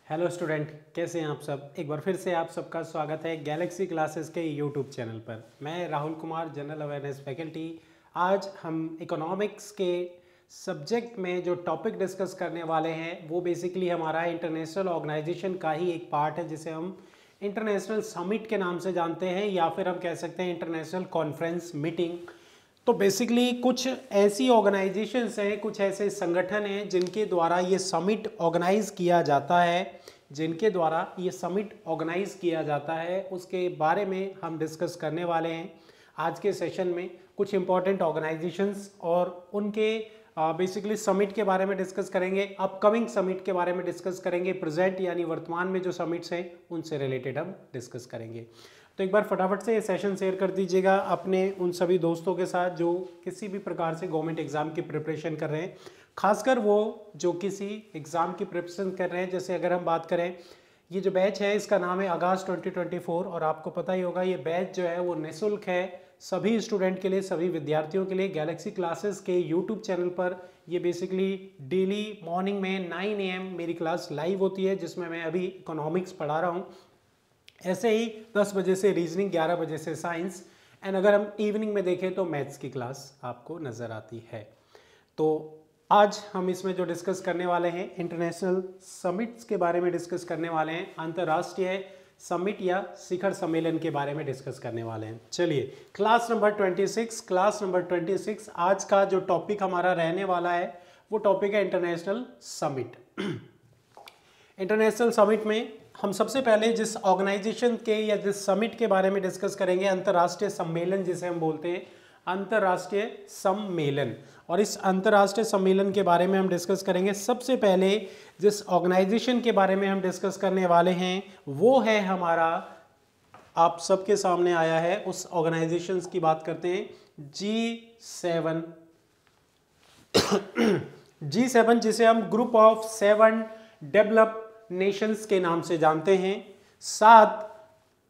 Hello student, कैसे हैं आप सब। एक बार फिर से आप सबका स्वागत है गैलेक्सी क्लासेस के यूट्यूब चैनल पर। मैं Rahul Kumar, general awareness faculty. आज हम इकोनॉमिक्स के सब्जेक्ट में जो टॉपिक डिस्कस करने वाले हैं वो बेसिकली हमारा इंटरनेशनल ऑर्गेनाइजेशन का ही एक पार्ट है, जिसे हम इंटरनेशनल समिट के नाम से जानते हैं, या फिर हम कह सकते हैं इंटरनेशनल कॉन्फ्रेंस मीटिंग। तो बेसिकली कुछ ऐसी ऑर्गेनाइजेशंस हैं, कुछ ऐसे संगठन हैं जिनके द्वारा ये समिट ऑर्गेनाइज किया जाता है, उसके बारे में हम डिस्कस करने वाले हैं आज के सेशन में। कुछ इंपॉर्टेंट ऑर्गेनाइजेशंस और उनके बेसिकली समिट के बारे में डिस्कस करेंगे, अपकमिंग समिट के बारे में डिस्कस करेंगे, प्रेजेंट यानी वर्तमान में जो समिट्स हैं उनसे रिलेटेड हम डिस्कस करेंगे। तो एक बार फटाफट से ये सेशन शेयर कर दीजिएगा अपने उन सभी दोस्तों के साथ जो किसी भी प्रकार से गवर्नमेंट एग्जाम की प्रिपरेशन कर रहे हैं, खासकर वो जो किसी एग्ज़ाम की प्रिपरेशन कर रहे हैं। जैसे अगर हम बात करें, ये जो बैच है इसका नाम है आगाज़ 2024, और आपको पता ही होगा ये बैच जो है वो निःशुल्क है सभी स्टूडेंट के लिए, सभी विद्यार्थियों के लिए। गैलेक्सी क्लासेस के यूट्यूब चैनल पर ये बेसिकली डेली मॉर्निंग में 9 AM मेरी क्लास लाइव होती है, जिसमें मैं अभी इकोनॉमिक्स पढ़ा रहा हूँ। ऐसे ही 10 बजे से रीजनिंग, 11 बजे से साइंस, एंड अगर हम इवनिंग में देखें तो मैथ्स की क्लास आपको नज़र आती है। तो आज हम इसमें जो डिस्कस करने वाले हैं इंटरनेशनल समिट्स के बारे में डिस्कस करने वाले हैं, अंतर्राष्ट्रीय समिट या शिखर सम्मेलन के बारे में डिस्कस करने वाले हैं। चलिए, क्लास नंबर 26 आज का जो टॉपिक हमारा रहने वाला है वो टॉपिक है इंटरनेशनल समिट। इंटरनेशनल समिट में हम सबसे पहले जिस ऑर्गेनाइजेशन के या जिस समिट के बारे में डिस्कस करेंगे, अंतर्राष्ट्रीय सम्मेलन जिसे हम बोलते हैं, अंतर्राष्ट्रीय सम्मेलन। और इस अंतर्राष्ट्रीय सम्मेलन के बारे में हम डिस्कस करेंगे। सबसे पहले जिस ऑर्गेनाइजेशन के बारे में हम डिस्कस करने वाले हैं वो है हमारा, आप सबके सामने आया है, उस ऑर्गेनाइजेशन की बात करते हैं, G7। G7 जिसे हम ग्रुप ऑफ 7 डेवलप नेशंस के नाम से जानते हैं। 7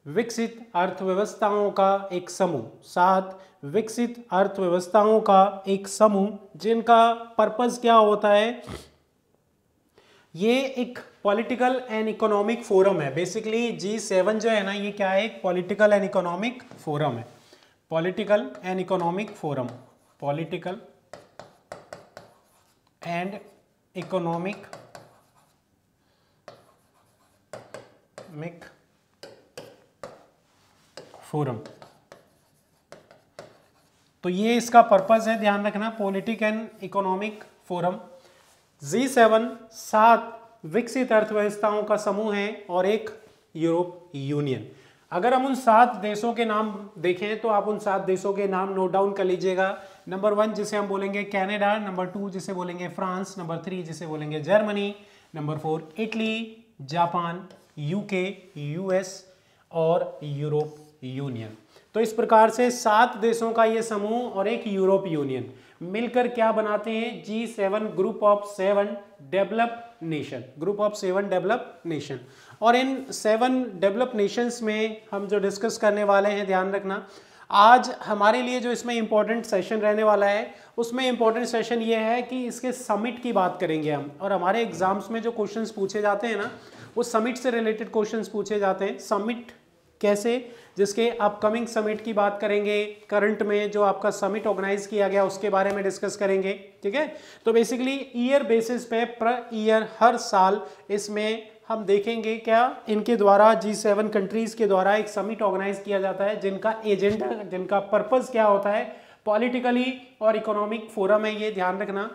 विकसित अर्थव्यवस्थाओं का एक समूह, 7 विकसित अर्थव्यवस्थाओं का एक समूह, जिनका पर्पस क्या होता है, ये एक पॉलिटिकल एंड इकोनॉमिक फोरम है। बेसिकली G7 जो है ना, ये क्या है, एक पॉलिटिकल एंड इकोनॉमिक फोरम है। Political and economic forum, political and economic forum. तो ये इसका पर्पस है, ध्यान रखना, politic and economic forum. G7 7 विकसित अर्थव्यवस्थाओं का समूह है और एक यूरोप यूनियन। अगर हम उन 7 देशों के नाम देखें तो आप उन 7 देशों के नाम नोट डाउन कर लीजिएगा। नंबर 1 जिसे हम बोलेंगे कनाडा, नंबर 2 जिसे बोलेंगे फ्रांस, नंबर 3 जिसे बोलेंगे Germany, number 4 Italy, Japan, UK, US और यूरोप यूनियन। तो इस प्रकार से 7 देशों का ये समूह और एक यूरोप यूनियन मिलकर क्या बनाते हैं, G7 group of 7 develop nation, group of 7 develop nation. और इन 7 डेवलप नेशंस में हम जो डिस्कस करने वाले हैं, ध्यान रखना, आज हमारे लिए जो इसमें इंपॉर्टेंट सेशन रहने वाला है, उसमें इंपॉर्टेंट सेशन ये है कि इसके समिट की बात करेंगे हम। और हमारे एग्जाम्स में जो क्वेश्चंस पूछे जाते हैं ना, वो समिट से रिलेटेड क्वेश्चंस पूछे जाते हैं। समिट कैसे, जिसके अपकमिंग समिट की बात करेंगे, करंट में जो आपका समिट ऑर्गेनाइज किया गया उसके बारे में डिस्कस करेंगे, ठीक है। तो बेसिकली ईयर बेसिस पे, पर ईयर, हर साल इसमें हम देखेंगे क्या इनके द्वारा, G7 कंट्रीज के द्वारा एक समिट ऑर्गेनाइज किया जाता है, जिनका एजेंडा, जिनका पर्पस क्या होता है, पॉलिटिकली और इकोनॉमिक फोरम है, ये ध्यान रखना।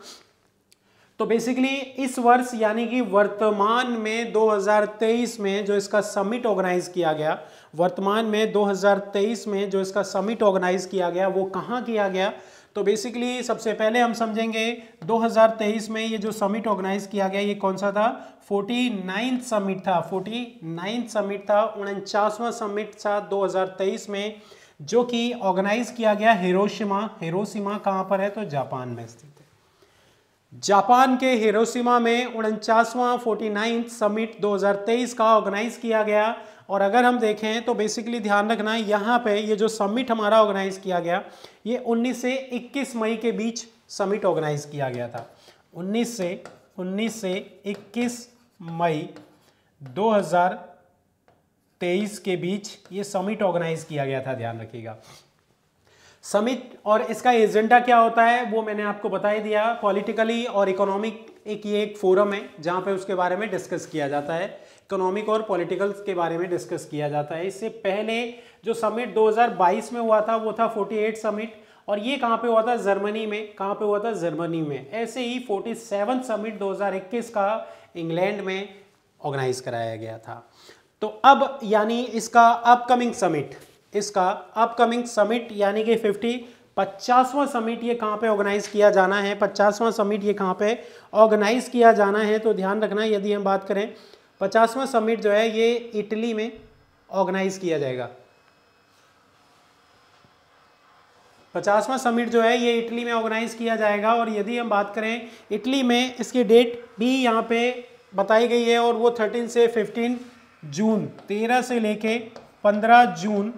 तो बेसिकली इस वर्ष यानी कि वर्तमान में 2023 में जो इसका समिट ऑर्गेनाइज किया गया, वर्तमान में 2023 में जो इसका समिट ऑर्गेनाइज किया गया वो कहाँ किया गया। तो बेसिकली सबसे पहले हम समझेंगे 2023 में ये जो समिट ऑर्गेनाइज किया गया ये कौन सा था, 49th समिट था, 49th समिट था, 49वां समिट था 2023 में, जो कि ऑर्गेनाइज किया गया हिरोशिमा। हिरोशिमा कहाँ पर है, तो जापान में स्थित है। जापान के हिरोशिमा में 49वां 49th समिट 2023 का ऑर्गेनाइज किया गया। और अगर हम देखें तो बेसिकली ध्यान रखना, यहाँ पे ये जो समिट हमारा ऑर्गेनाइज किया गया ये 19 से 21 मई के बीच समिट ऑर्गेनाइज किया गया था। 19 से 21 मई 2023 के बीच ये समिट ऑर्गेनाइज किया गया था, ध्यान रखिएगा। समिट और इसका एजेंडा क्या होता है वो मैंने आपको बता ही दिया। पॉलिटिकली और इकोनॉमिक ये एक फोरम है जहाँ पे उसके बारे में डिस्कस किया जाता है, इकोनॉमिक और पॉलिटिकल के बारे में डिस्कस किया जाता है। इससे पहले जो समिट 2022 में हुआ था वो था 48 समिट, और ये कहाँ पे हुआ था? जर्मनी में। कहाँ पे हुआ था? जर्मनी में। ऐसे ही 47 समिट 2021 का इंग्लैंड में ऑर्गेनाइज कराया गया था। तो अब यानी इसका अपकमिंग समिट यानी कि 50वां समिट ये कहाँ पे ऑर्गेनाइज किया जाना है? 50वां समिट ये कहाँ पे ऑर्गेनाइज किया जाना है? तो ध्यान रखना, यदि हम बात करें 50वां समिट जो है ये इटली में ऑर्गेनाइज किया जाएगा। 50वां समिट जो है ये इटली में ऑर्गेनाइज किया जाएगा। और यदि हम बात करें इटली में, इसकी डेट भी यहाँ पे बताई गई है, और वो 13 से 15 जून, 13 से लेके 15 जून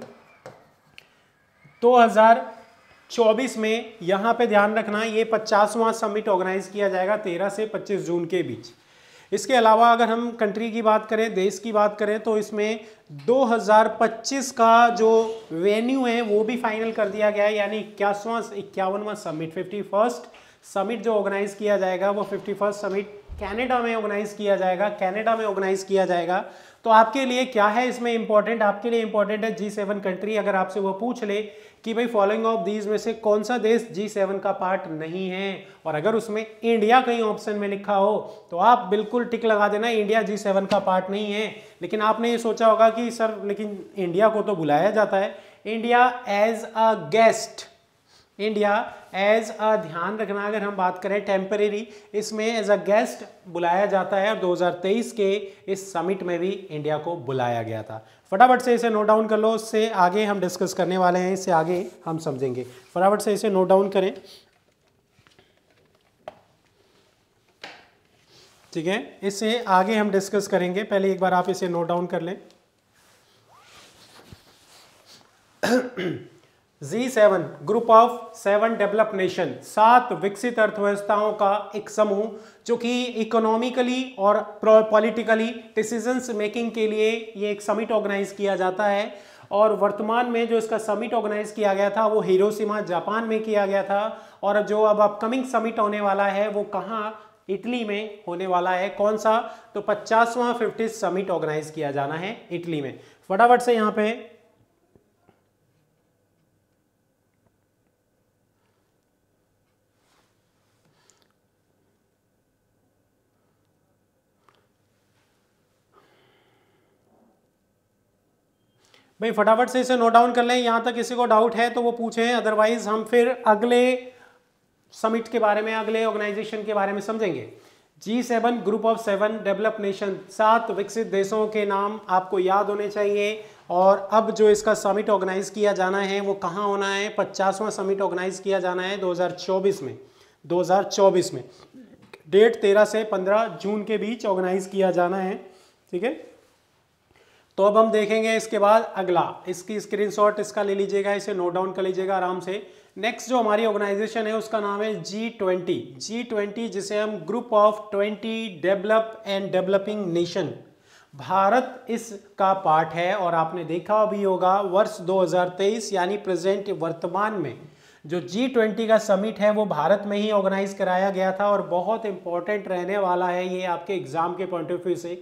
2024 में यहाँ पे ध्यान रखना ये 50वां समिट ऑर्गेनाइज किया जाएगा 13 से 25 जून के बीच। इसके अलावा अगर हम कंट्री की बात करें, देश की बात करें, तो इसमें 2025 का जो वेन्यू है वो भी फाइनल कर दिया गया है, यानी 51वां समिट, 51st समिट जो ऑर्गेनाइज किया जाएगा वो 51st समिट कनाडा में ऑर्गेनाइज किया जाएगा। तो आपके लिए क्या है इसमें इंपॉर्टेंट? आपके लिए इंपॉर्टेंट है G7 कंट्री। अगर आपसे वो पूछ ले कि भाई फॉलोइंग ऑफ दीज में से कौन सा देश G7 का पार्ट नहीं है, और अगर उसमें इंडिया कहीं ऑप्शन में लिखा हो तो आप बिल्कुल टिक लगा देना, इंडिया G7 का पार्ट नहीं है। लेकिन आपने ये सोचा होगा कि सर लेकिन इंडिया को तो बुलाया जाता है। इंडिया एज अ गेस्ट, ध्यान रखना, अगर हम बात करें टेम्परेरी, इसमें एज अ गेस्ट बुलाया जाता है, और 2023 के इस समिट में भी इंडिया को बुलाया गया था। फटाफट से इसे नोट डाउन कर लो, इससे आगे हम डिस्कस करने वाले हैं, इससे आगे हम समझेंगे। फटाफट से इसे नोट डाउन करें, ठीक है, इससे आगे हम डिस्कस करेंगे। पहले एक बार आप इसे नोट डाउन कर लें। G7 group of 7 develop nation, 7 विकसित अर्थव्यवस्थाओं का एक समूह जो कि इकोनॉमिकली और पॉलिटिकली डिसीजंस मेकिंग के लिए ये एक समिट ऑर्गेनाइज किया जाता है। और वर्तमान में जो इसका समिट ऑर्गेनाइज किया गया था वो हिरोशिमा जापान में किया गया था, और जो अब अपकमिंग समिट होने वाला है वो कहाँ? इटली में होने वाला है। कौन सा? तो 50वां 50 समिट ऑर्गेनाइज किया जाना है इटली में। फटाफट से यहाँ पे भाई फटाफट से इसे नोट डाउन कर लें। यहाँ तक किसी को डाउट है तो वो पूछें, अदरवाइज हम फिर अगले समिट के बारे में, अगले ऑर्गेनाइजेशन के बारे में समझेंगे। G7 group of 7 develop nation, 7 विकसित देशों के नाम आपको याद होने चाहिए। और अब जो इसका समिट ऑर्गेनाइज किया जाना है वो कहाँ होना है? 50वां समिट ऑर्गेनाइज किया जाना है 2024 में। डेट 13 से 15 जून के बीच ऑर्गेनाइज किया जाना है, ठीक है। तो अब हम देखेंगे इसके बाद अगला, इसकी स्क्रीनशॉट इसका ले लीजिएगा, इसे नोट डाउन कर लीजिएगा आराम से। नेक्स्ट जो हमारी ऑर्गेनाइजेशन है उसका नाम है G20, जिसे हम group of 20 develop and developing nation, Bharat इसका पार्ट है। और आपने देखा भी होगा वर्ष 2023 यानी प्रेजेंट वर्तमान में जो G20 का समिट है वो भारत में ही ऑर्गेनाइज कराया गया था, और बहुत इंपॉर्टेंट रहने वाला है ये आपके एग्जाम के पॉइंट ऑफ व्यू से,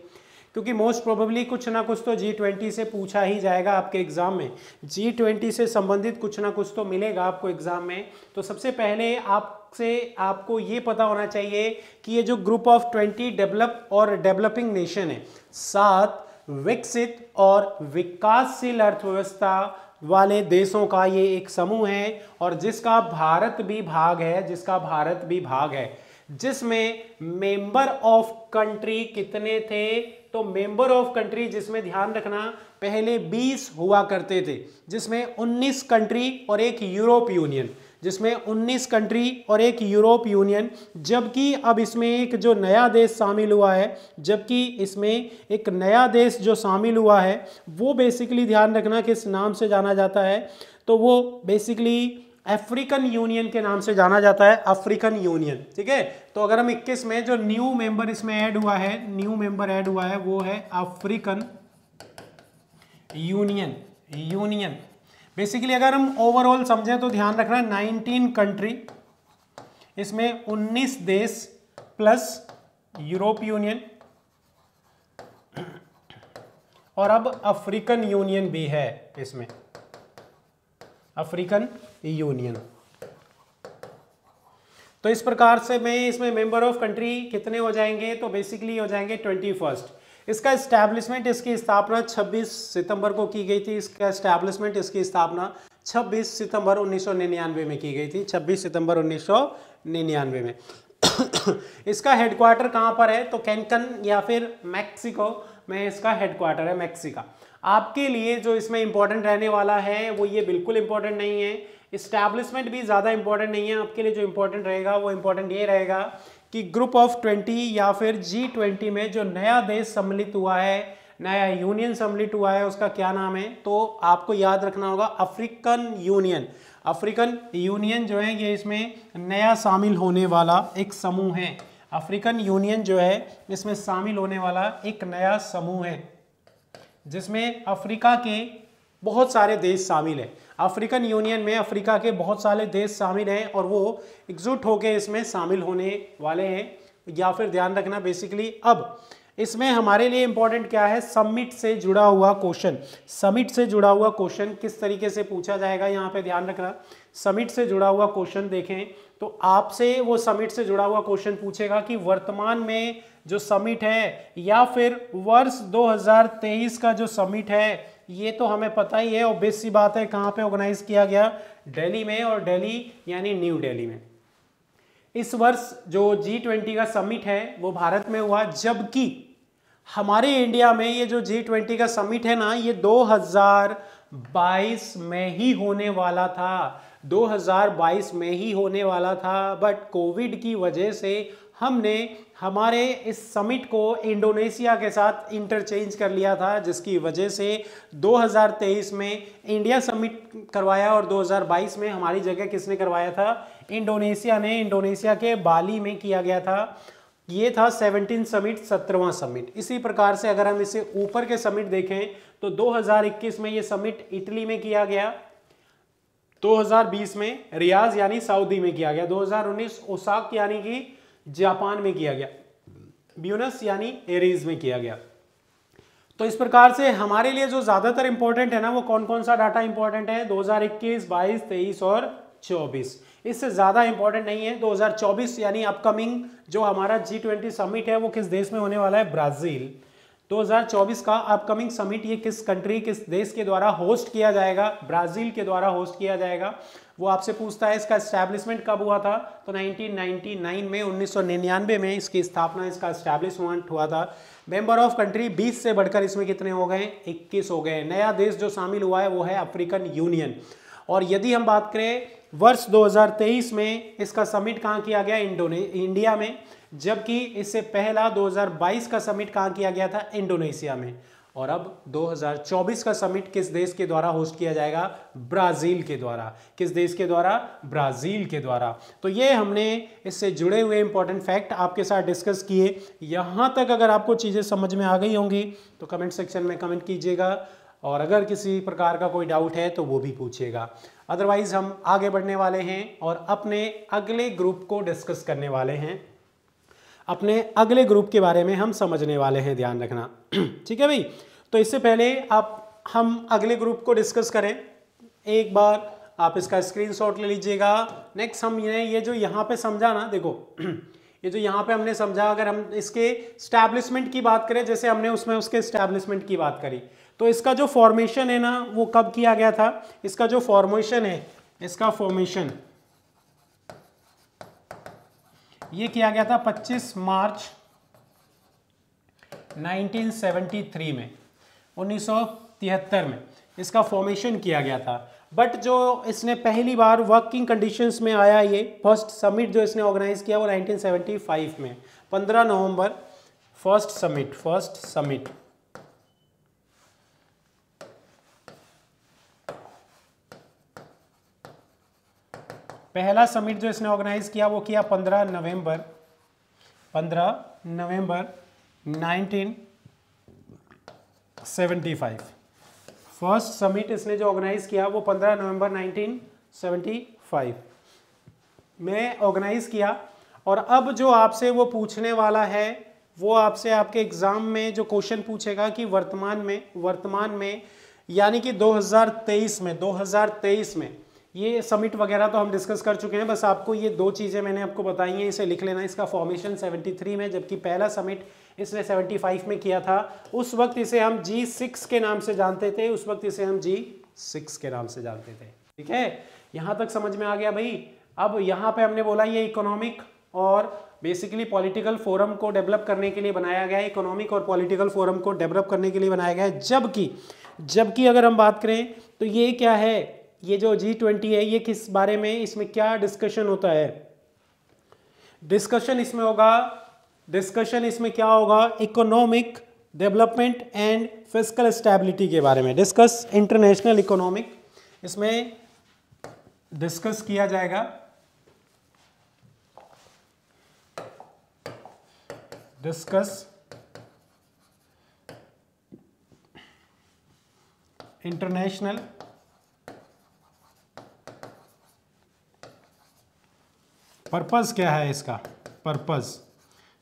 क्योंकि मोस्ट प्रोबेबली कुछ ना कुछ तो G20 से पूछा ही जाएगा आपके एग्जाम में। G20 से संबंधित कुछ ना कुछ तो मिलेगा आपको एग्जाम में। तो सबसे पहले आपको ये पता होना चाहिए कि ये जो ग्रुप ऑफ 20 डेवलप और डेवलपिंग नेशन है, 7 विकसित और विकासशील अर्थव्यवस्था वाले देशों का ये एक समूह है, और जिसका भारत भी भाग है, जिसमें मेंबर ऑफ कंट्री कितने थे? तो मेंबर ऑफ कंट्री जिसमें ध्यान रखना पहले 20 हुआ करते थे, जिसमें 19 कंट्री और एक यूरोप यूनियन, जबकि अब इसमें एक जो नया देश शामिल हुआ है, वो बेसिकली ध्यान रखना किस नाम से जाना जाता है? तो वो बेसिकली अफ्रीकन यूनियन के नाम से जाना जाता है, अफ्रीकन यूनियन। ठीक है, तो अगर हम 21 में जो न्यू मेंबर इसमें ऐड हुआ है, न्यू मेंबर ऐड हुआ है वो है अफ्रीकन यूनियन। बेसिकली अगर हम ओवरऑल समझें तो ध्यान रखना 19 कंट्री, इसमें 19 देश प्लस यूरोप यूनियन, और अब अफ्रीकन यूनियन भी है इसमें, अफ्रीकन यूनियन। तो इस प्रकार से मैं इसमें मेंबर ऑफ कंट्री कितने हो जाएंगे, तो बेसिकली हो जाएंगे 21। इसका इस्टेब्लिशमेंट, इसकी स्थापना 26 सितंबर को की गई थी। इसका इस्टेब्लिशमेंट, इसकी स्थापना 26 सितंबर 1999 में की गई थी, 26 सितंबर 1999 में। इसका हेडक्वार्टर कहाँ पर है, तो कैनकन या फिर मैक्सिको में इसका हेडक्वार्टर है, मैक्सिका। आपके लिए जो इसमें इंपॉर्टेंट रहने वाला है वो ये बिल्कुल इंपॉर्टेंट नहीं है, इस्टेब्लिशमेंट भी ज़्यादा इंपॉर्टेंट नहीं है। आपके लिए जो इंपॉर्टेंट रहेगा वो इंपॉर्टेंट ये रहेगा कि ग्रुप ऑफ 20 या फिर G20 में जो नया देश सम्मिलित हुआ है, नया यूनियन सम्मिलित हुआ है, उसका क्या नाम है, तो आपको याद रखना होगा अफ्रीकन यूनियन। अफ्रीकन यूनियन जो है ये इसमें नया शामिल होने वाला एक समूह है। अफ्रीकन यूनियन जो है इसमें शामिल होने वाला एक नया समूह है जिसमें अफ्रीका के बहुत सारे देश शामिल हैं। अफ्रीकन यूनियन में अफ्रीका के बहुत सारे देश शामिल हैं और वो एकजुट होकर इसमें शामिल होने वाले हैं। या फिर ध्यान रखना बेसिकली अब इसमें हमारे लिए इंपॉर्टेंट क्या है, समिट से जुड़ा हुआ क्वेश्चन। समिट से जुड़ा हुआ क्वेश्चन किस तरीके से पूछा जाएगा, यहाँ पे ध्यान रखना। समिट से जुड़ा हुआ क्वेश्चन देखें तो आपसे वो समिट से जुड़ा हुआ क्वेश्चन पूछेगा कि वर्तमान में जो समिट है या फिर वर्ष 2023 का जो समिट है, ये तो हमें पता ही है, ऑब्वियस सी बात है, कहाँ पे ऑर्गेनाइज किया गया, दिल्ली में, और दिल्ली यानी न्यू दिल्ली में। इस वर्ष जो G20 का समिट है वो भारत में हुआ, जबकि हमारे इंडिया में ये जो G20 का समिट है ना, ये 2022 में ही होने वाला था, 2022 में ही होने वाला था। बट कोविड की वजह से हमने हमारे इस समिट को इंडोनेशिया के साथ इंटरचेंज कर लिया था, जिसकी वजह से 2023 में इंडिया समिट करवाया और 2022 में हमारी जगह किसने करवाया था, इंडोनेशिया ने। इंडोनेशिया के बाली में किया गया था। ये था 17 समिट, 17वां समिट। इसी प्रकार से अगर हम इसे ऊपर के समिट देखें तो 2021 में ये समिट इटली में किया गया, 2020 में रियाज यानी सऊदी में किया गया, 2019 ओसाक यानी कि जापान में किया गया, ब्यूनस यानी एरीज में किया गया। तो इस प्रकार से हमारे लिए जो ज्यादातर इंपॉर्टेंट है ना, वो कौन कौन सा डाटा इंपॉर्टेंट है, 2021, 22, 23 और 24। इससे ज्यादा इंपॉर्टेंट नहीं है। 2024 यानी अपकमिंग जो हमारा G20 समिट है वो किस देश में होने वाला है, ब्राजील। 2024 का अपकमिंग समिट ये किस कंट्री, किस देश के द्वारा होस्ट किया जाएगा, ब्राजील के द्वारा होस्ट किया जाएगा। वो आपसे पूछता है इसका एस्टैब्लिशमेंट कब हुआ था, तो 1999 में, 1999 में इसकी स्थापना, इसका एस्टैब्लिशमेंट हुआ था। मेंबर ऑफ कंट्री 20 से बढ़कर इसमें कितने हो गए, 21 हो गए। नया देश जो शामिल हुआ है वो है अफ्रीकन यूनियन। और यदि हम बात करें वर्ष 2023 में इसका समिट कहाँ किया गया, इंडिया में, जबकि इससे पहला 2022 का समिट कहाँ किया गया था, इंडोनेशिया में। और अब 2024 का समिट किस देश के द्वारा होस्ट किया जाएगा, ब्राजील के द्वारा। किस देश के द्वारा, ब्राजील के द्वारा। तो ये हमने इससे जुड़े हुए इंपॉर्टेंट फैक्ट आपके साथ डिस्कस किए। यहाँ तक अगर आपको चीज़ें समझ में आ गई होंगी तो कमेंट सेक्शन में कमेंट कीजिएगा, और अगर किसी प्रकार का कोई डाउट है तो वो भी पूछिएगा। अदरवाइज हम आगे बढ़ने वाले हैं और अपने अगले ग्रुप को डिस्कस करने वाले हैं। अपने अगले ग्रुप के बारे में हम समझने वाले हैं, ध्यान रखना। ठीक है भाई। तो इससे पहले हम अगले ग्रुप को डिस्कस करें, एक बार आप इसका स्क्रीनशॉट ले लीजिएगा। नेक्स्ट हम ये जो यहाँ पे समझा ना, देखो ये जो यहाँ पे हमने समझा, अगर हम इसके स्टैब्लिशमेंट की बात करें, जैसे हमने उसमें उसके स्टैब्लिशमेंट की बात करी, तो इसका जो फॉर्मेशन है ना वो कब किया गया था, इसका जो फॉर्मेशन है, इसका फॉर्मेशन ये किया गया था 25 मार्च 1973 में, 1973 में इसका फॉर्मेशन किया गया था। बट जो इसने पहली बार वर्किंग कंडीशंस में आया, ये फर्स्ट समिट जो इसने ऑर्गेनाइज किया वो 1975 में, 15 नवंबर, फर्स्ट समिट। पहला समिट जो इसने ऑर्गेनाइज किया वो किया 15 नवंबर 1975। फर्स्ट समिट इसने जो ऑर्गेनाइज किया वो 15 नवंबर 1975 में ऑर्गेनाइज किया। और अब जो आपसे वो पूछने वाला है वो आपसे आपके एग्जाम में जो क्वेश्चन पूछेगा कि वर्तमान में यानी कि 2023 में ये समिट वगैरह तो हम डिस्कस कर चुके हैं, बस आपको ये दो चीज़ें मैंने आपको बताई हैं, इसे लिख लेना। इसका फॉर्मेशन 73 में, जबकि पहला समिट इसने 75 में किया था। उस वक्त इसे हम G6 के नाम से जानते थे, उस वक्त इसे हम G6 के नाम से जानते थे। ठीक है, यहाँ तक समझ में आ गया भाई। अब यहाँ पे हमने बोला ये इकोनॉमिक और बेसिकली पॉलिटिकल फोरम को डेवलप करने के लिए बनाया गया है, इकोनॉमिक और पॉलिटिकल फोरम को डेवलप करने के लिए बनाया गया है। जबकि अगर हम बात करें तो ये क्या है, ये जो G20 है ये किस बारे में, इसमें क्या डिस्कशन होता है? डिस्कशन इसमें क्या होगा? Economic development and fiscal stability के बारे में डिस्कस, इंटरनेशनल इकोनॉमिक इसमें डिस्कस किया जाएगा। डिस्कस इंटरनेशनल पर्पस क्या है इसका, पर्पस।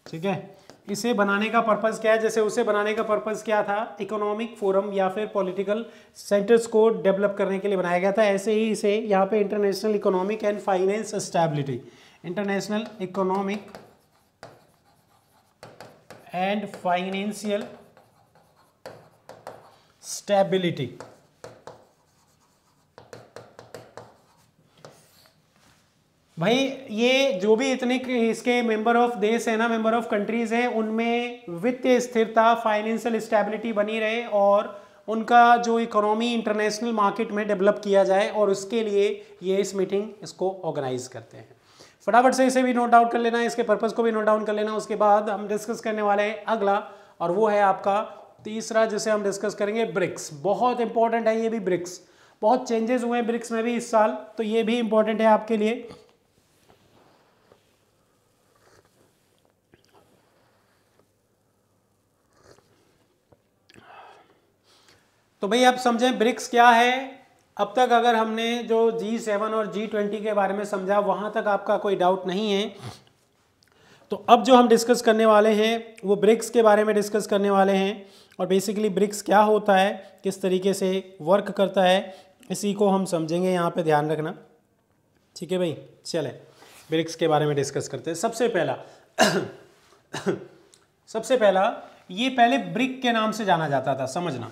ठीक है, इसे बनाने का पर्पस क्या है? जैसे उसे बनाने का पर्पस क्या था, इकोनॉमिक फोरम या फिर पॉलिटिकल सेंटर्स को डेवलप करने के लिए बनाया गया था, ऐसे ही इसे यहाँ पे international economic and finance stability, international economic and financial stability. भाई ये जो भी इतने इसके मेंबर ऑफ देश है ना, मेंबर ऑफ कंट्रीज हैं, उनमें वित्तीय स्थिरता, फाइनेंशियल स्टेबिलिटी बनी रहे और उनका जो इकोनॉमी इंटरनेशनल मार्केट में डेवलप किया जाए, और उसके लिए ये इस मीटिंग इसको ऑर्गेनाइज करते हैं। फटाफट से इसे भी नोट डाउन कर लेना, इसके पर्पस को भी नोट डाउन कर लेना। उसके बाद हम डिस्कस करने वाले हैं अगला, और वो है आपका तीसरा जिसे हम डिस्कस करेंगे ब्रिक्स। बहुत इंपॉर्टेंट है ये भी ब्रिक्स, बहुत चेंजेस हुए हैं ब्रिक्स में भी इस साल, तो ये भी इंपॉर्टेंट है आपके लिए। तो भाई आप समझें ब्रिक्स क्या है। अब तक अगर हमने जो G7 और G20 के बारे में समझा वहां तक आपका कोई डाउट नहीं है, तो अब जो हम डिस्कस करने वाले हैं वो ब्रिक्स के बारे में डिस्कस करने वाले हैं। और बेसिकली ब्रिक्स क्या होता है, किस तरीके से वर्क करता है, इसी को हम समझेंगे, यहाँ पे ध्यान रखना। ठीक है भाई, चले ब्रिक्स के बारे में डिस्कस करते हैं। सबसे पहला ये पहले ब्रिक के नाम से जाना जाता था, समझना।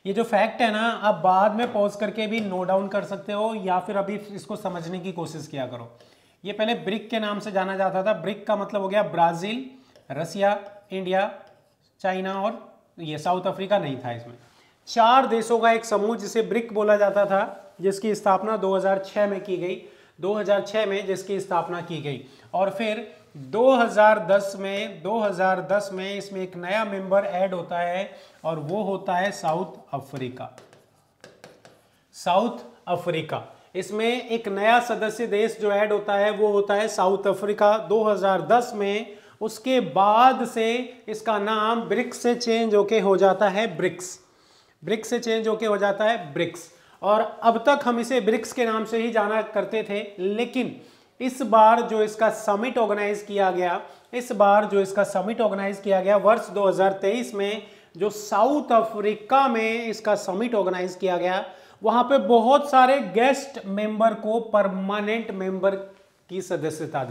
ये जो फैक्ट है ना, आप बाद में पॉज करके भी नोट डाउन कर सकते हो या फिर अभी इसको समझने की कोशिश किया करो। ये पहले ब्रिक के नाम से जाना जाता था। ब्रिक का मतलब हो गया ब्राजील, रसिया, इंडिया, चाइना और ये साउथ अफ्रीका नहीं था इसमें। 4 देशों का एक समूह जिसे ब्रिक बोला जाता था, जिसकी स्थापना 2006 में की गई, 2006 में जिसकी स्थापना की गई। और फिर 2010 में इसमें एक नया मेंबर ऐड होता है और वो होता है साउथ अफ्रीका। इसमें एक नया सदस्य देश जो ऐड होता है वो होता है साउथ अफ्रीका 2010 में। उसके बाद से इसका नाम ब्रिक्स से चेंज होके हो जाता है ब्रिक्स। और अब तक हम इसे ब्रिक्स के नाम से ही जाना करते थे, लेकिन इस बार जो इसका समिट ऑर्गेनाइज किया गया वर्ष 2023 में, जो साउथ अफ्रीका में इसका समिट ऑर्गेनाइज किया गया, वहां पे बहुत सारे गेस्ट मेंबर को परमानेंट मेंबर की सदस्यता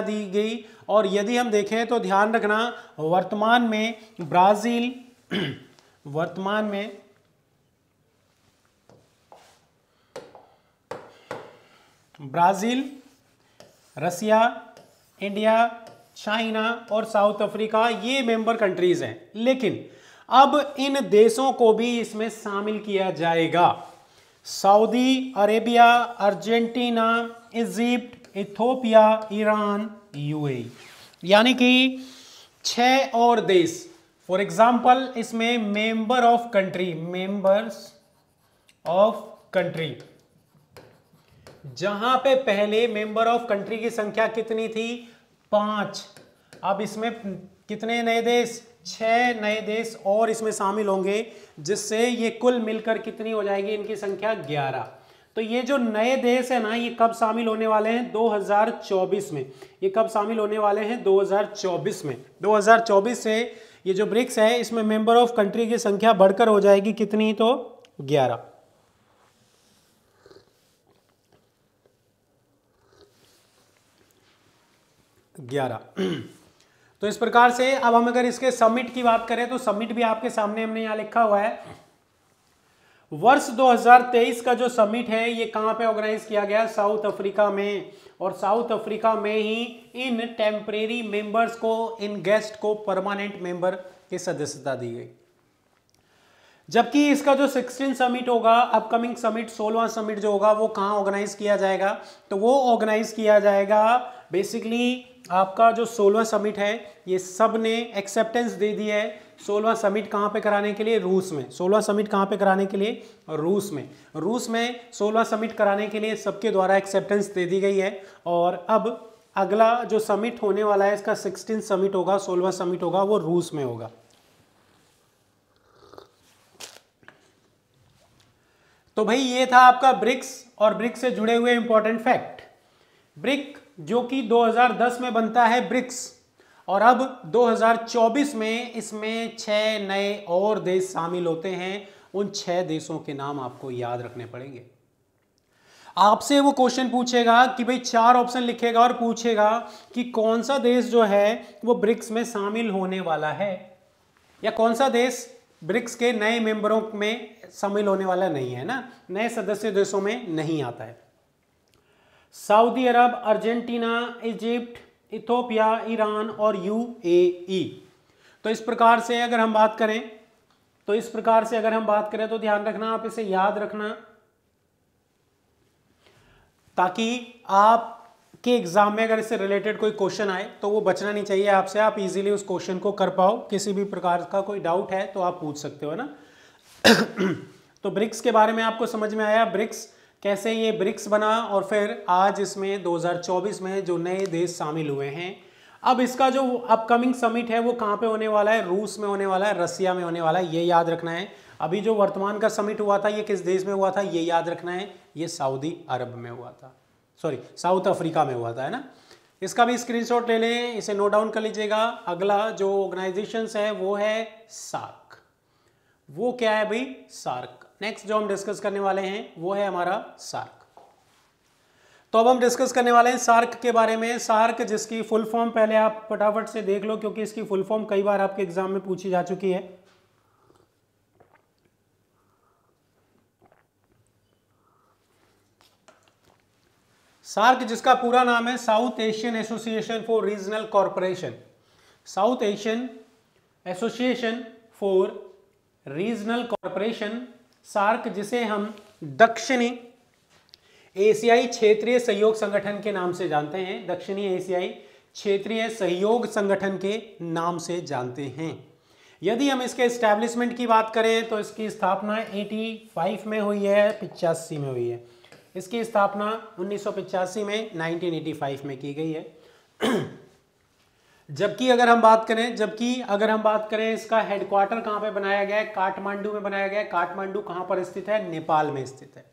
दी गई। और यदि हम देखें तो ध्यान रखना, वर्तमान में ब्राजील, रसिया, इंडिया, चाइना और साउथ अफ्रीका ये मेंबर कंट्रीज हैं। लेकिन अब इन देशों को भी इसमें शामिल किया जाएगा। Saudi Arabia, Argentina, Egypt, Ethiopia, Iran, UAE, यानी कि 6 और देश। फॉर एग्जाम्पल इसमें मेंबर्स ऑफ कंट्री, जहां पे पहले मेंबर ऑफ कंट्री की संख्या कितनी थी 5, अब इसमें कितने नए देश, 6 नए देश और इसमें शामिल होंगे, जिससे ये कुल मिलकर कितनी हो जाएगी इनकी संख्या 11। तो ये जो नए देश है ना, ये कब शामिल होने वाले हैं 2024 में, ये कब शामिल होने वाले हैं 2024 में। 2024 से ये जो ब्रिक्स है इसमें मेंबर ऑफ कंट्री की संख्या बढ़कर हो जाएगी कितनी, तो 11। तो इस प्रकार से अब हम अगर इसके समिट की बात करें तो समिट भी आपके सामने हमने यहां लिखा हुआ है। वर्ष 2023 का जो समिट है ये कहां पे ऑर्गेनाइज किया गया, साउथ अफ्रीका में, और साउथ अफ्रीका में ही इन टेम्परेरी मेंबर्स को, इन गेस्ट को परमानेंट मेंबर की सदस्यता दी गई। जबकि इसका जो 16 समिट होगा, अपकमिंग समिट 16वां समिट जो होगा वो कहां ऑर्गेनाइज किया जाएगा, तो वो ऑर्गेनाइज किया जाएगा बेसिकली आपका जो 16वां समिट है, ये सब ने एक्सेप्टेंस दे दी है 16वां समिट कहां पे कराने के लिए, रूस में। 16वां समिट कहां पे कराने के लिए, रूस में। रूस में 16वां समिट कराने के लिए सबके द्वारा एक्सेप्टेंस दे दी गई है। और अब अगला जो समिट होने वाला है इसका 16 समिट होगा, 16वां समिट होगा, वो रूस में होगा। तो भाई ये था आपका ब्रिक्स और ब्रिक्स से जुड़े हुए इंपॉर्टेंट फैक्ट। ब्रिक जो कि 2010 में बनता है ब्रिक्स, और अब 2024 में इसमें 6 नए और देश शामिल होते हैं। उन 6 देशों के नाम आपको याद रखने पड़ेंगे। आपसे वो क्वेश्चन पूछेगा कि भाई 4 ऑप्शन लिखेगा और पूछेगा कि कौन सा देश जो है वो ब्रिक्स में शामिल होने वाला है, या कौन सा देश ब्रिक्स के नए मेंबरों में शामिल होने वाला नहीं है ना, नए सदस्य देशों में नहीं आता है। सऊदी अरब, अर्जेंटीना, इजिप्ट, इथोपिया, ईरान और यूएई। तो इस प्रकार से अगर हम बात करें तो ध्यान रखना, आप इसे याद रखना, ताकि आपके एग्जाम में अगर इससे रिलेटेड कोई क्वेश्चन आए तो वो बचना नहीं चाहिए आपसे, आप इजीली उस क्वेश्चन को कर पाओ। किसी भी प्रकार का कोई डाउट है तो आप पूछ सकते हो ना। तो ब्रिक्स के बारे में आपको समझ में आया, ब्रिक्स कैसे ये ब्रिक्स बना, और फिर आज इसमें 2024 में जो नए देश शामिल हुए हैं। अब इसका जो अपकमिंग समिट है वो कहाँ पे होने वाला है, रूस में होने वाला है, रसिया में होने वाला है, ये याद रखना है। अभी जो वर्तमान का समिट हुआ था ये किस देश में हुआ था, ये याद रखना है, ये सऊदी अरब में हुआ था, सॉरी साउथ अफ्रीका में हुआ था, है ना। इसका भी स्क्रीनशॉट ले लें, इसे नोट डाउन कर लीजिएगा। अगला जो ऑर्गेनाइजेशन है वो है सार्क। वो क्या है भाई, सार्क। नेक्स्ट जो हम डिस्कस करने वाले हैं वो है हमारा सार्क। तो अब हम डिस्कस करने वाले हैं सार्क के बारे में। सार्क जिसकी फुल फॉर्म पहले आप फटाफट से देख लो, क्योंकि इसकी फुल फॉर्म कई बार आपके एग्जाम में पूछी जा चुकी है। सार्क जिसका पूरा नाम है South Asian Association for Regional Corporation, South Asian Association for Regional Corporation, SAARC जिसे हम दक्षिणी एशियाई क्षेत्रीय सहयोग संगठन के नाम से जानते हैं, दक्षिणी एशियाई क्षेत्रीय सहयोग संगठन के नाम से जानते हैं। यदि हम इसके एस्टैब्लिशमेंट की बात करें तो इसकी स्थापना 85 में हुई है, 85 में हुई है। इसकी स्थापना 1985 में 1985 में की गई है। जबकि अगर हम बात करें इसका हेडक्वार्टर कहाँ पे बनाया गया है, काठमांडू में बनाया गया है। काठमांडू कहाँ पर स्थित है, नेपाल में स्थित है।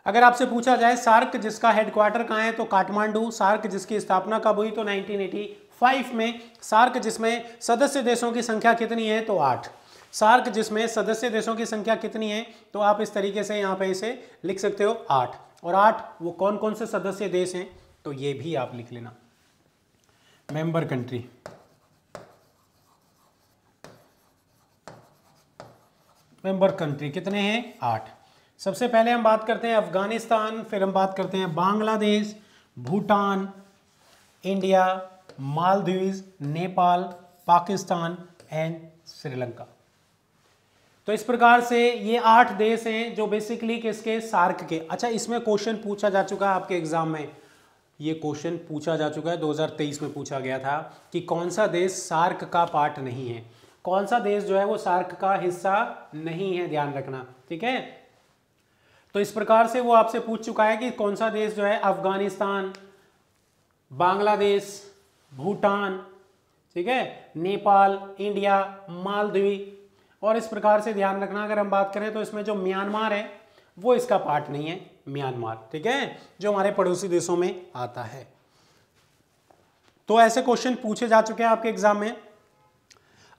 अगर आपसे पूछा जाए सार्क जिसका हेडक्वार्टर कहाँ है तो काठमांडू। सार्क जिसकी स्थापना कब हुई तो 1985 में। सार्क जिसमें सदस्य देशों की संख्या कितनी है तो 8। सार्क जिसमें सदस्य देशों की संख्या कितनी है तो आप इस तरीके से यहाँ पे इसे लिख सकते हो 8। और 8 वो कौन कौन से सदस्य देश हैं तो ये भी आप लिख लेना, मेंबर कंट्री। मेंबर कंट्री कितने हैं, 8। सबसे पहले हम बात करते हैं अफगानिस्तान, फिर हम बात करते हैं बांग्लादेश, भूटान, इंडिया, मालदीव्स, नेपाल, पाकिस्तान एंड श्रीलंका। तो इस प्रकार से ये 8 देश हैं जो बेसिकली किसके, सार्क के। अच्छा, इसमें क्वेश्चन पूछा जा चुका है आपके एग्जाम में, ये क्वेश्चन पूछा जा चुका है 2023 में पूछा गया था कि कौन सा देश सार्क का पार्ट नहीं है, कौन सा देश जो है वो सार्क का हिस्सा नहीं है, ध्यान रखना, ठीक है। तो इस प्रकार से वो आपसे पूछ चुका है कि कौन सा देश जो है अफगानिस्तान, बांग्लादेश, भूटान, ठीक है, नेपाल, इंडिया, मालदीव, और इस प्रकार से ध्यान रखना अगर हम बात करें तो इसमें जो म्यांमार है वो इसका पार्ट नहीं है, म्यांमार, ठीक है, जो हमारे पड़ोसी देशों में आता है। तो ऐसे क्वेश्चन पूछे जा चुके हैं आपके एग्जाम में।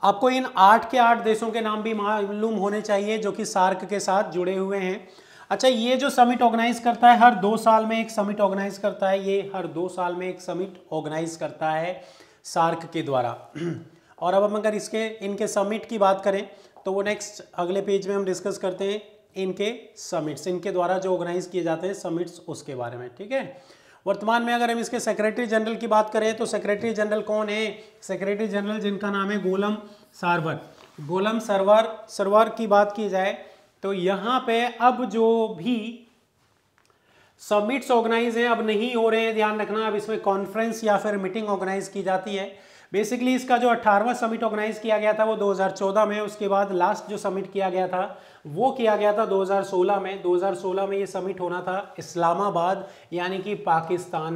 आपको इन 8 के 8 देशों के नाम भी मालूम होने चाहिए जो कि सार्क के साथ जुड़े हुए हैं। अच्छा, ये जो समिट ऑर्गेनाइज करता है, हर 2 साल में एक समिट ऑर्गेनाइज करता है, ये हर 2 साल में एक समिट ऑर्गेनाइज करता है सार्क के द्वारा। और अब हम अगर इनके समिट की बात करें तो वो नेक्स्ट अगले पेज में हम डिस्कस करते हैं इनके समिट्स, इनके द्वारा जो ऑर्गेनाइज किए जाते हैं समिट्स, उसके बारे में, ठीक है। वर्तमान में अगर हम इसके सेक्रेटरी जनरल की बात करें तो सेक्रेटरी जनरल कौन है? सेक्रेटरी जनरल जिनका नाम है गोलम सारवर। गोलम सरवर की बात की जाए तो यहाँ पे अब जो भी समिट्स ऑर्गेनाइज हैं अब नहीं हो रहे हैं, ध्यान रखना। अब इसमें कॉन्फ्रेंस या फिर मीटिंग ऑर्गेनाइज की जाती है। बेसिकली इसका जो 18वां समिट ऑर्गेनाइज किया गया था वो 2014 में, उसके बाद लास्ट जो समिट किया गया था वो किया गया था 2016 में। 2016 में ये समिट होना था इस्लामाबाद यानी कि पाकिस्तान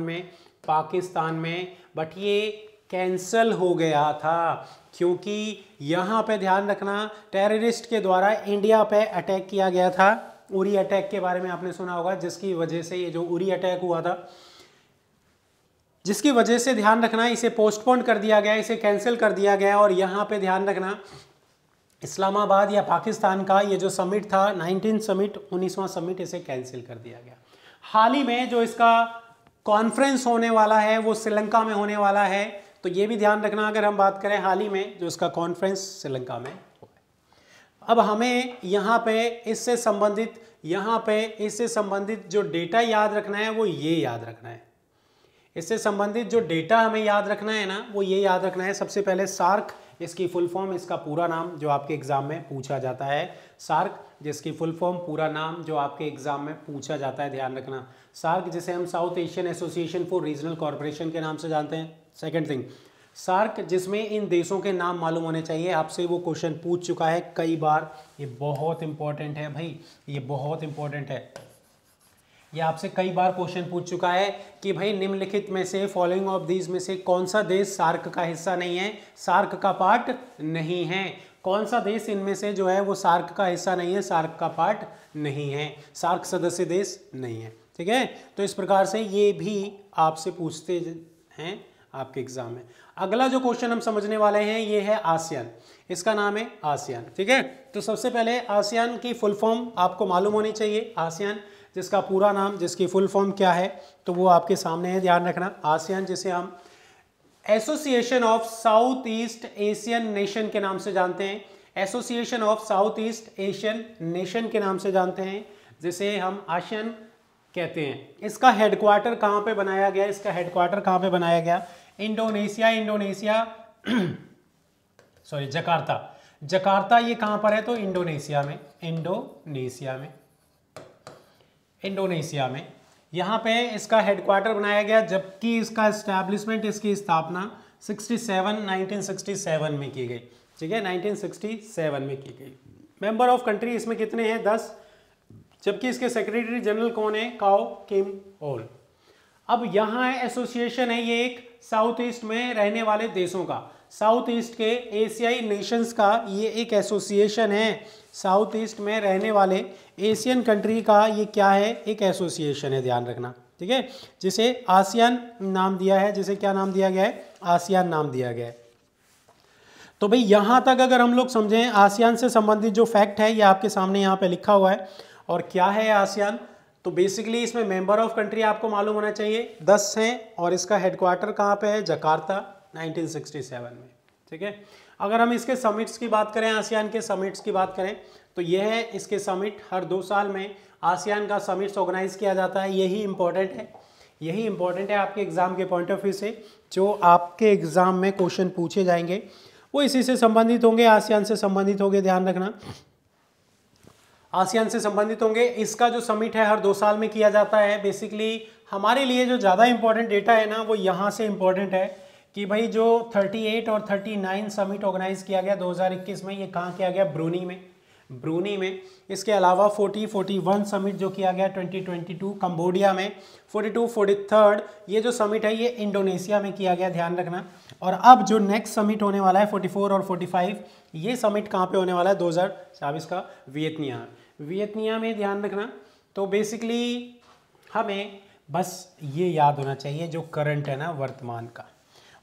में, बट ये कैंसल हो गया था क्योंकि यहाँ पे ध्यान रखना टेररिस्ट के द्वारा इंडिया पे अटैक किया गया था। उरी अटैक के बारे में आपने सुना होगा, जिसकी वजह से ये जो उरी अटैक हुआ था, जिसकी वजह से ध्यान रखना इसे पोस्टपोन कर दिया गया, इसे कैंसिल कर दिया गया। और यहाँ पे ध्यान रखना इस्लामाबाद या पाकिस्तान का ये जो समिट था 19वां समिट, इसे कैंसिल कर दिया गया। हाल ही में जो इसका कॉन्फ्रेंस होने वाला है वो श्रीलंका में होने वाला है, तो ये भी ध्यान रखना अगर हम बात करें हाल ही में जो इसका कॉन्फ्रेंस श्रीलंका में हुआ है। अब हमें यहाँ पे इससे संबंधित जो डेटा याद रखना है वो ये याद रखना है। इससे संबंधित जो डेटा हमें याद रखना है ना वो ये याद रखना है। सबसे पहले सार्क, इसकी फुल फॉर्म, इसका पूरा नाम जो आपके एग्जाम में पूछा जाता है, सार्क जिसकी फुल फॉर्म पूरा नाम जो आपके एग्जाम में पूछा जाता है, ध्यान रखना। सार्क जिसे हम south Asian Association for Regional corporation के नाम से जानते हैं। सेकंड थिंग, सार्क जिसमें इन देशों के नाम मालूम होने चाहिए। आपसे वो क्वेश्चन पूछ चुका है कई बार, ये बहुत इंपॉर्टेंट है भाई, ये बहुत इंपॉर्टेंट है। ये आपसे कई बार क्वेश्चन पूछ चुका है कि भाई निम्नलिखित में से, फॉलोइंग ऑफ दीज में से कौन सा देश सार्क का हिस्सा नहीं है, सार्क का पार्ट नहीं है? कौन सा देश इनमें से जो है वो सार्क का हिस्सा नहीं है, सार्क का पार्ट नहीं है, सार्क सदस्य देश नहीं है, ठीक है। तो इस प्रकार से ये भी आपसे पूछते हैं आपके एग्जाम में। अगला जो क्वेश्चन हम समझने वाले हैं ये है आसियान, इसका नाम है आसियान, ठीक है। तो सबसे पहले आसियान की फुल फॉर्म आपको मालूम होनी चाहिए। आसियान जिसका पूरा नाम, जिसकी फुल फॉर्म क्या है, तो वो आपके सामने है, ध्यान रखना। आसियान जिसे हम association of south east Asian nation के नाम से जानते हैं, association of south east Asian nation के नाम से जानते हैं, जिसे हम आसियान कहते हैं। इसका हेडक्वार्टर कहाँ पे बनाया गया? इसका हेडक्वार्टर कहाँ पे बनाया गया? इंडोनेशिया सॉरी जकार्ता ये कहाँ पर है? तो इंडोनेशिया में यहाँ पे इसका हेडक्वार्टर बनाया गया, जबकि इसका एस्टैब्लिशमेंट, इसकी स्थापना 1967 में की गई, ठीक है, 1967 में की गई। मेंबर ऑफ कंट्री इसमें कितने हैं? 10, जबकि इसके सेक्रेटरी जनरल कौन है? काओ किम होल। अब यहाँ एसोसिएशन है, ये एक साउथ ईस्ट में रहने वाले देशों का, साउथ ईस्ट के एशियाई नेशंस का ये एक एसोसिएशन है। साउथ ईस्ट में रहने वाले एशियन कंट्री का ये क्या है? एक एसोसिएशन है, ध्यान रखना, ठीक है, जिसे आसियान नाम दिया है। जिसे क्या नाम दिया गया है? आसियान नाम दिया गया है। तो भाई यहाँ तक अगर हम लोग समझें, आसियान से संबंधित जो फैक्ट है ये आपके सामने यहाँ पे लिखा हुआ है। और क्या है आसियान? तो बेसिकली इसमें मेंबर ऑफ कंट्री आपको मालूम होना चाहिए 10 हैं, और इसका हेडक्वार्टर कहाँ पे है? जकार्ता, 1967 में, ठीक है। अगर हम इसके समिट्स की बात करें, आसियान के समिट्स की बात करें, तो यह है इसके समिट। हर 2 साल में आसियान का समिट्स ऑर्गेनाइज किया जाता है। यही इंपॉर्टेंट है आपके एग्जाम के पॉइंट ऑफ व्यू से। जो आपके एग्जाम में क्वेश्चन पूछे जाएंगे वो इसी से संबंधित होंगे, आसियान से संबंधित होंगे, ध्यान रखना, आसियान से संबंधित होंगे। इसका जो समिट है हर 2 साल में किया जाता है। बेसिकली हमारे लिए जो ज़्यादा इंपॉर्टेंट डेटा है ना वो यहाँ से इंपॉर्टेंट है कि भाई जो 38 और 39 समिट ऑर्गेनाइज किया गया 2021 में, ये कहाँ किया गया? ब्रूनी में। ब्रूनी में। इसके अलावा 41 समिट जो किया गया 2022 कंबोडिया में, 43 ये जो समिट है ये इंडोनेशिया में किया गया, ध्यान रखना। और अब जो नेक्स्ट समिट होने वाला है 44 और 45 ये समिट कहाँ पे होने वाला है 2024 का, वियतनाम में, ध्यान रखना। तो बेसिकली हमें बस ये याद होना चाहिए जो करंट है ना वर्तमान का,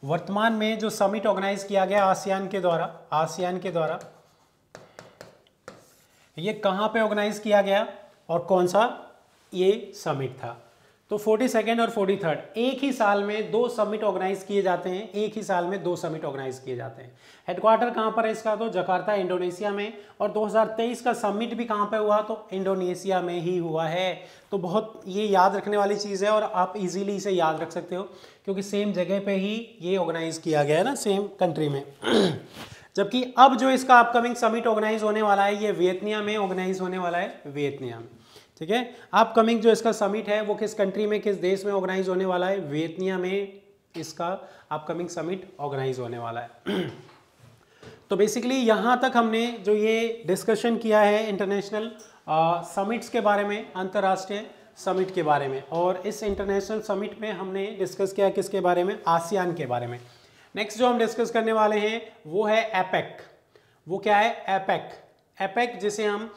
वर्तमान में जो समिट ऑर्गेनाइज किया गया आसियान के द्वारा ये कहाँ पे ऑर्गेनाइज किया गया और कौन सा ये समिट था। तो 42nd और 43rd एक ही साल में 2 समिट ऑर्गेनाइज किए जाते हैं, हेडक्वार्टर कहाँ पर है इसका, तो जकार्ता इंडोनेशिया में। और 2023 का समिट भी कहाँ पे हुआ, तो इंडोनेशिया में ही हुआ है। तो बहुत ये याद रखने वाली चीज़ है और आप इजीली इसे याद रख सकते हो क्योंकि सेम जगह पे ही ये ऑर्गेनाइज किया गया है ना, सेम कंट्री में। जबकि अब जो इसका अपकमिंग समिट ऑर्गेनाइज होने वाला है ये वियतनाम में ऑर्गेनाइज होने वाला है, वियतनाम। ठीक है, अपकमिंग जो इसका समिट है वो किस कंट्री में, किस देश में ऑर्गेनाइज होने वाला है, वियतनाम में इसका अपकमिंग समिट ऑर्गेनाइज होने वाला है। तो बेसिकली यहाँ तक हमने जो ये डिस्कशन किया है इंटरनेशनल समिट्स के बारे में, अंतर्राष्ट्रीय समिट के बारे में। और इस इंटरनेशनल समिट में हमने डिस्कस किया किसके बारे में, आसियान के बारे में। नेक्स्ट जो हम डिस्कस करने वाले हैं वो है एपेक। वो क्या है, एपेक जिसे हम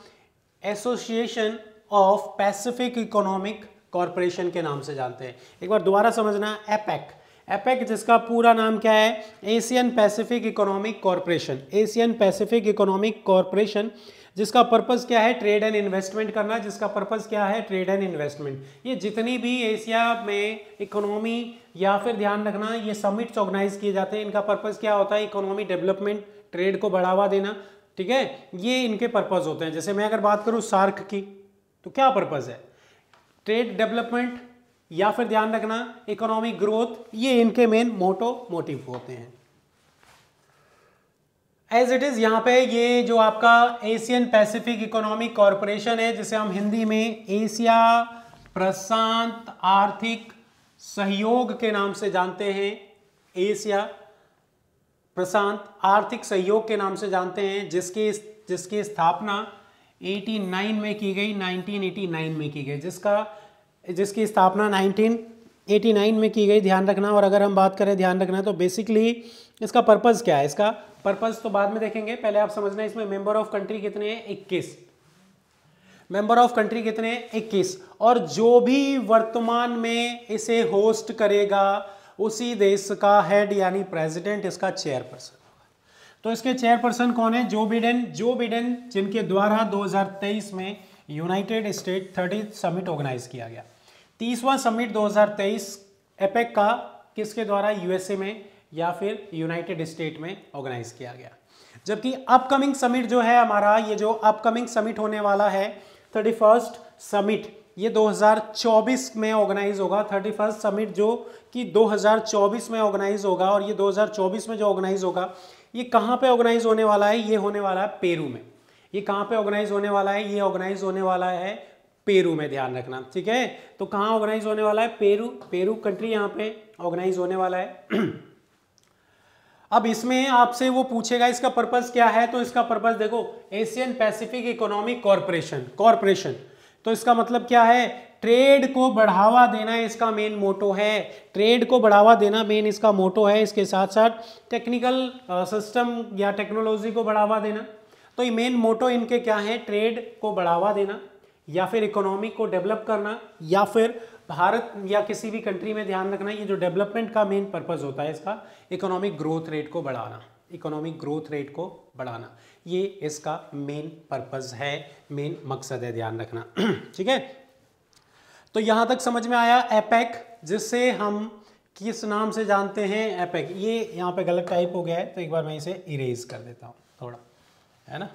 association of Pacific economic corporation के नाम से जानते हैं। एक बार दोबारा समझना, एपेक जिसका पूरा नाम क्या है, एशियन पैसिफिक इकोनॉमिक कॉरपोरेशन, जिसका पर्पस क्या है, ट्रेड एंड इन्वेस्टमेंट करना। ये जितनी भी एशिया में इकोनॉमी या फिर ध्यान रखना ये समिट्स ऑर्गेनाइज किए जाते हैं, इनका पर्पस क्या होता है, इकोनॉमी डेवलपमेंट, ट्रेड को बढ़ावा देना। ठीक है, ये इनके पर्पस होते हैं। जैसे मैं अगर बात करूं सार्क की, तो क्या पर्पस है, ट्रेड डेवलपमेंट या फिर ध्यान रखना इकोनॉमिक ग्रोथ, ये इनके मेन मोटिव होते हैं। एज इट इज यहाँ पे ये जो आपका एशियन पैसिफिक इकोनॉमिक कॉरपोरेशन है, जिसे हम हिंदी में एशिया प्रशांत आर्थिक सहयोग के नाम से जानते हैं, एशिया प्रशांत आर्थिक सहयोग के नाम से जानते हैं, जिसकी स्थापना 89 में की गई, 1989 में की गई, जिसकी स्थापना 1989 में की गई, ध्यान रखना। और अगर हम बात करें, ध्यान रखना, तो बेसिकली इसका पर्पस क्या है, इसका पर्पस तो बाद में देखेंगे, पहले आप समझना इसमें मेंबर ऑफ कंट्री कितने हैं, 21 मेंबर ऑफ कंट्री कितने हैं, 21। और जो भी वर्तमान में इसे होस्ट करेगा उसी देश का हेड यानी प्रेसिडेंट इसका चेयरपर्सन होगा। तो इसके चेयरपर्सन कौन है, जो बिडेन, जिनके द्वारा 2023 में यूनाइटेड स्टेट 30 समिट ऑर्गेनाइज किया गया। 30वां समिट 2023 एपेक का किसके द्वारा, यूएसए में या फिर यूनाइटेड स्टेट में ऑर्गेनाइज किया गया। जबकि अपकमिंग समिट जो है हमारा, ये जो अपकमिंग समिट होने वाला है 31st समिट, ये 2024 में ऑर्गेनाइज होगा। 31st समिट जो कि 2024 में ऑर्गेनाइज होगा। और ये 2024 में जो ऑर्गेनाइज होगा ये कहाँ पे ऑर्गेनाइज होने वाला है, ये होने वाला है पेरू में। ये कहाँ पे ऑर्गेनाइज होने वाला है, ये ऑर्गेनाइज होने वाला है पेरू में, ध्यान रखना। ठीक है, तो कहाँ ऑर्गेनाइज होने वाला है, पेरू कंट्री यहाँ पे ऑर्गेनाइज होने वाला है। अब इसमें आपसे वो पूछेगा इसका पर्पस क्या है, तो इसका पर्पस देखो, एशियन पैसिफिक इकोनॉमिक कॉरपोरेशन, तो इसका मतलब क्या है, ट्रेड को बढ़ावा देना इसका मेन मोटो है, ट्रेड को बढ़ावा देना मेन इसका मोटो है। इसके साथ साथ टेक्निकल सिस्टम या टेक्नोलॉजी को बढ़ावा देना। तो ये मेन मोटो इनके क्या है, ट्रेड को बढ़ावा देना या फिर इकोनॉमी को डेवलप करना, या फिर भारत या किसी भी कंट्री में ध्यान रखना ये जो डेवलपमेंट का मेन पर्पस होता है इसका इकोनॉमिक ग्रोथ रेट को बढ़ाना, ये इसका मेन पर्पस है, मेन मकसद है, ध्यान रखना। ठीक है, तो यहां तक समझ में आया एपेक, जिससे हम किस नाम से जानते हैं, एपेक। ये यहाँ पे गलत टाइप हो गया है तो एक बार मैं इसे इरेज कर देता हूँ थोड़ा, है ना।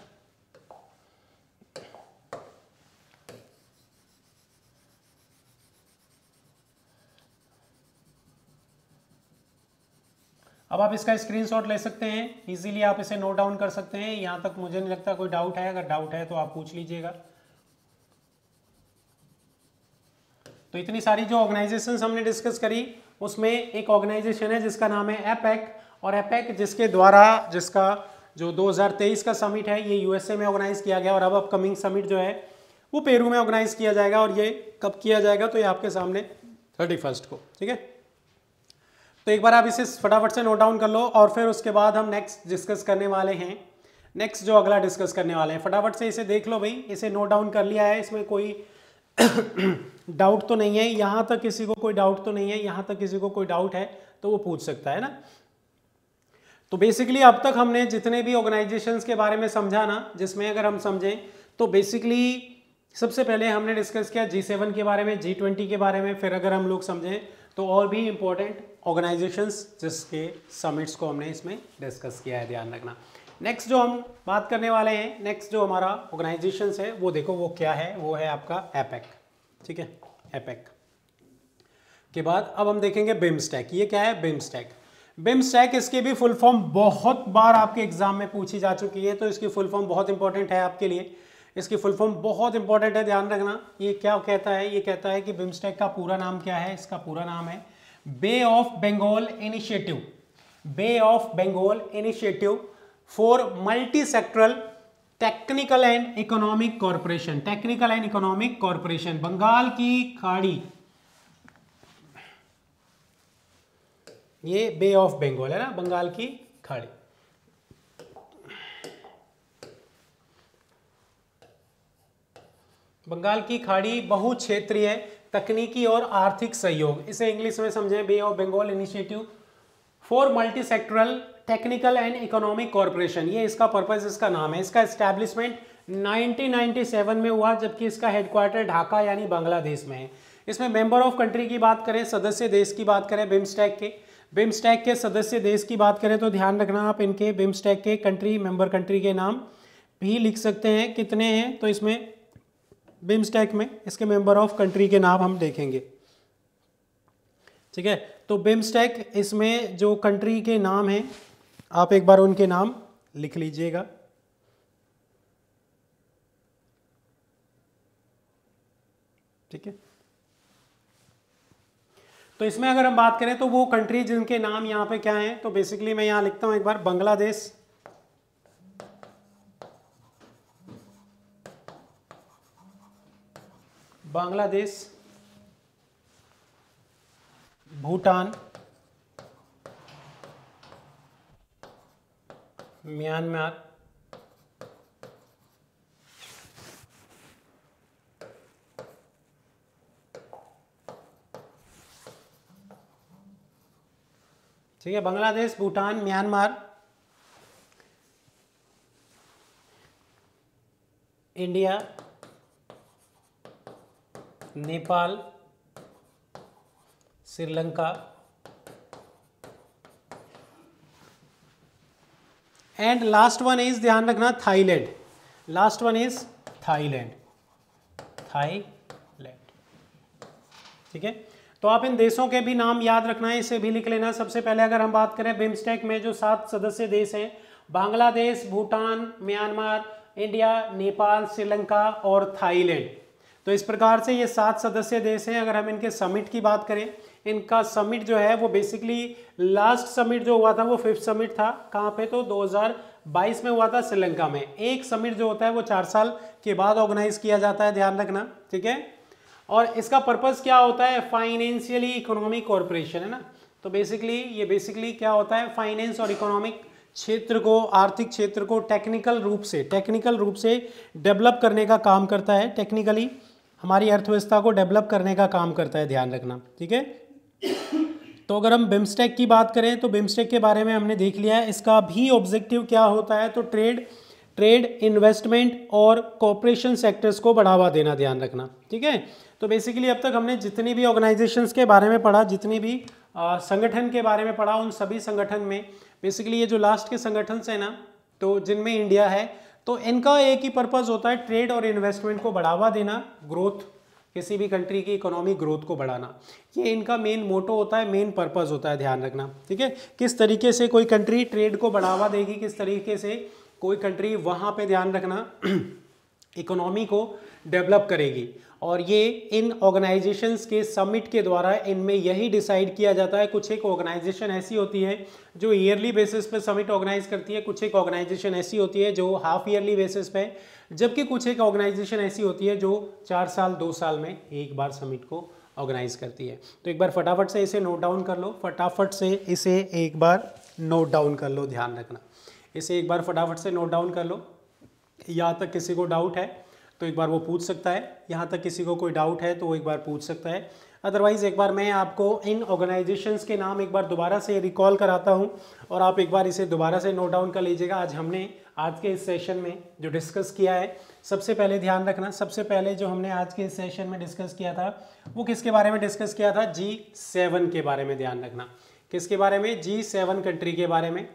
अब आप इसका स्क्रीनशॉट ले सकते हैं, इजीली आप इसे नोट डाउन कर सकते हैं। यहाँ तक मुझे नहीं लगता कोई डाउट है, अगर डाउट है तो आप पूछ लीजिएगा। तो इतनी सारी जो ऑर्गेनाइजेशंस हमने डिस्कस करी उसमें एक ऑर्गेनाइजेशन है जिसका नाम है एपेक, और एपेक जिसके द्वारा जिसका जो 2023 का समिट है ये यूएसए में ऑर्गेनाइज किया गया और अब अपकमिंग समिट जो है वो पेरू में ऑर्गेनाइज किया जाएगा। और ये कब किया जाएगा तो ये आपके सामने 31 को, ठीक है। तो एक बार आप इसे फटाफट से नोट डाउन कर लो और फिर उसके बाद हम नेक्स्ट डिस्कस करने वाले हैं। नेक्स्ट जो अगला डिस्कस करने वाले हैं फटाफट से इसे देख लो भाई, इसे नोट डाउन कर लिया है, इसमें कोई डाउट तो नहीं है, यहाँ तक किसी को कोई डाउट तो नहीं है, यहाँ तक किसी को कोई डाउट है तो वो पूछ सकता है ना। तो बेसिकली अब तक हमने जितने भी ऑर्गेनाइजेशंस के बारे में समझा ना, जिसमें अगर हम समझें तो बेसिकली सबसे पहले हमने डिस्कस किया G7 के बारे में, G20 के बारे में, फिर अगर हम लोग समझें तो और भी इम्पोर्टेंट ऑर्गेनाइजेशंस जिसके समिट्स को हमने इसमें डिस्कस किया है, ध्यान रखना। नेक्स्ट जो हम बात करने वाले हैं, नेक्स्ट जो हमारा ऑर्गेनाइजेशंस है वो देखो वो क्या है, वो है आपका एपेक, ठीक है। एपेक के बाद अब हम देखेंगे बिम्स्टेक। ये क्या है? बिम्स्टेक। बिम्स्टेक इसकी भी फुल फॉर्म बहुत बार आपके एग्जाम में पूछी जा चुकी है, तो इसकी फुल फॉर्म बहुत इंपॉर्टेंट है आपके लिए। इसकी फुल फॉर्म बहुत इंपॉर्टेंट है, ध्यान रखना। ये क्या कहता है? ये कहता है कि बिम्स्टेक का पूरा नाम क्या है? इसका पूरा नाम है Bay of Bengal Initiative. Bay of Bengal Initiative for Multi Sectoral Technical and economic Cooperation. Technical and economic cooperation, Bengal की खाड़ी, ये बे ऑफ बंगाल है ना, बंगाल की खाड़ी। बंगाल की खाड़ी बहुक्षेत्रीय तकनीकी और आर्थिक सहयोग, इसे इंग्लिश में समझें Bay of Bengal Initiative for Multi Sectoral Technical and economic Cooperation. ये इसका पर्पस, इसका नाम है। इसका एस्टैब्लिशमेंट 1997 में हुआ, जबकि इसका हेडक्वार्टर ढाका यानी बांग्लादेश में है। इसमें मेंबर ऑफ कंट्री की बात करें, सदस्य देश की बात करें, बिम्स्टेक के सदस्य देश की बात करें तो ध्यान रखना आप इनके बिम्स्टेक के कंट्री मेंबर कंट्री के नाम भी लिख सकते हैं, कितने हैं। तो इसमें बिम्स्टेक में इसके मेंबर ऑफ कंट्री के नाम हम देखेंगे, ठीक है। तो बिम्स्टेक इसमें जो कंट्री के नाम हैं आप एक बार उनके नाम लिख लीजिएगा, ठीक है। तो इसमें अगर हम बात करें तो वो कंट्री जिनके नाम यहाँ पे क्या हैं, तो बेसिकली मैं यहाँ लिखता हूं एक बार, बांग्लादेश, भूटान, म्यांमार, ठीक है। Bangladesh, Bhutan, Myanmar, India, Nepal, Sri Lanka and last one is, ध्यान रखना, Thailand. Last one is Thailand, ठीक है। तो आप इन देशों के भी नाम याद रखना है, इसे भी लिख लेना। सबसे पहले अगर हम बात करें बिम्स्टेक में जो 7 सदस्य देश हैं, बांग्लादेश, भूटान, म्यांमार, इंडिया, नेपाल, श्रीलंका और थाईलैंड। तो इस प्रकार से ये 7 सदस्य देश हैं। अगर हम इनके समिट की बात करें, इनका समिट जो है वो बेसिकली लास्ट समिट जो हुआ था वो 5th समिट था। कहाँ पे? तो 2022 में हुआ था श्रीलंका में। एक समिट जो होता है वो 4 साल के बाद ऑर्गेनाइज किया जाता है, ध्यान रखना, ठीक है। और इसका पर्पस क्या होता है? फाइनेंशियली इकोनॉमिक कॉर्पोरेशन, है ना। तो बेसिकली क्या होता है? फाइनेंस और इकोनॉमिक क्षेत्र को, आर्थिक क्षेत्र को टेक्निकल रूप से डेवलप करने का काम करता है। टेक्निकली हमारी अर्थव्यवस्था को डेवलप करने का काम करता है, ध्यान रखना, ठीक है। तो अगर हम बिम्स्टेक की बात करें तो बिम्स्टेक के बारे में हमने देख लिया है। इसका भी ऑब्जेक्टिव क्या होता है? तो ट्रेड, इन्वेस्टमेंट और कॉर्पोरेशन सेक्टर्स को बढ़ावा देना, ध्यान रखना, ठीक है। तो बेसिकली अब तक हमने जितनी भी ऑर्गेनाइजेशंस के बारे में पढ़ा, जितनी भी संगठन के बारे में पढ़ा, उन सभी संगठन में बेसिकली ये जो लास्ट के संगठन है ना, तो जिनमें इंडिया है, तो इनका एक ही पर्पस होता है, ट्रेड और इन्वेस्टमेंट को बढ़ावा देना, ग्रोथ, किसी भी कंट्री की इकोनॉमिक ग्रोथ को बढ़ाना। ये इनका मेन मोटो होता है, मेन पर्पस होता है, ध्यान रखना, ठीक है। किस तरीके से कोई कंट्री ट्रेड को बढ़ावा देगी, किस तरीके से कोई कंट्री वहाँ पे, ध्यान रखना, इकोनॉमी को डेवलप करेगी। और ये इन ऑर्गेनाइजेशंस के समिट के द्वारा इनमें यही डिसाइड किया जाता है। कुछ एक ऑर्गेनाइजेशन ऐसी होती है जो ईयरली बेसिस पे समिट ऑर्गेनाइज करती है, कुछ एक ऑर्गेनाइजेशन ऐसी होती है जो हाफ ईयरली बेसिस पे, जबकि कुछ एक ऑर्गेनाइजेशन ऐसी होती है जो 4 साल 2 साल में एक बार समिट को ऑर्गेनाइज करती है। तो एक बार फटाफट से इसे नोट डाउन कर लो, फटाफट से इसे एक बार नोट डाउन कर लो, ध्यान रखना, इसे एक बार फटाफट से नोट डाउन कर लो। यहाँ तक किसी को डाउट है तो एक बार वो पूछ सकता है, यहाँ तक किसी को कोई डाउट है तो वो एक बार पूछ सकता है। अदरवाइज़ एक बार मैं आपको इन ऑर्गेनाइजेशंस के नाम एक बार दोबारा से रिकॉल कराता हूँ और आप एक बार इसे दोबारा से नोट डाउन कर लीजिएगा। आज हमने आज के इस सेशन में जो डिस्कस किया है, सबसे पहले ध्यान रखना, सबसे पहले जो हमने आज के इस सेशन में डिस्कस किया था वो किसके बारे में डिस्कस किया था? G7 के बारे में। ध्यान रखना, किसके बारे में? G7 कंट्री के बारे में।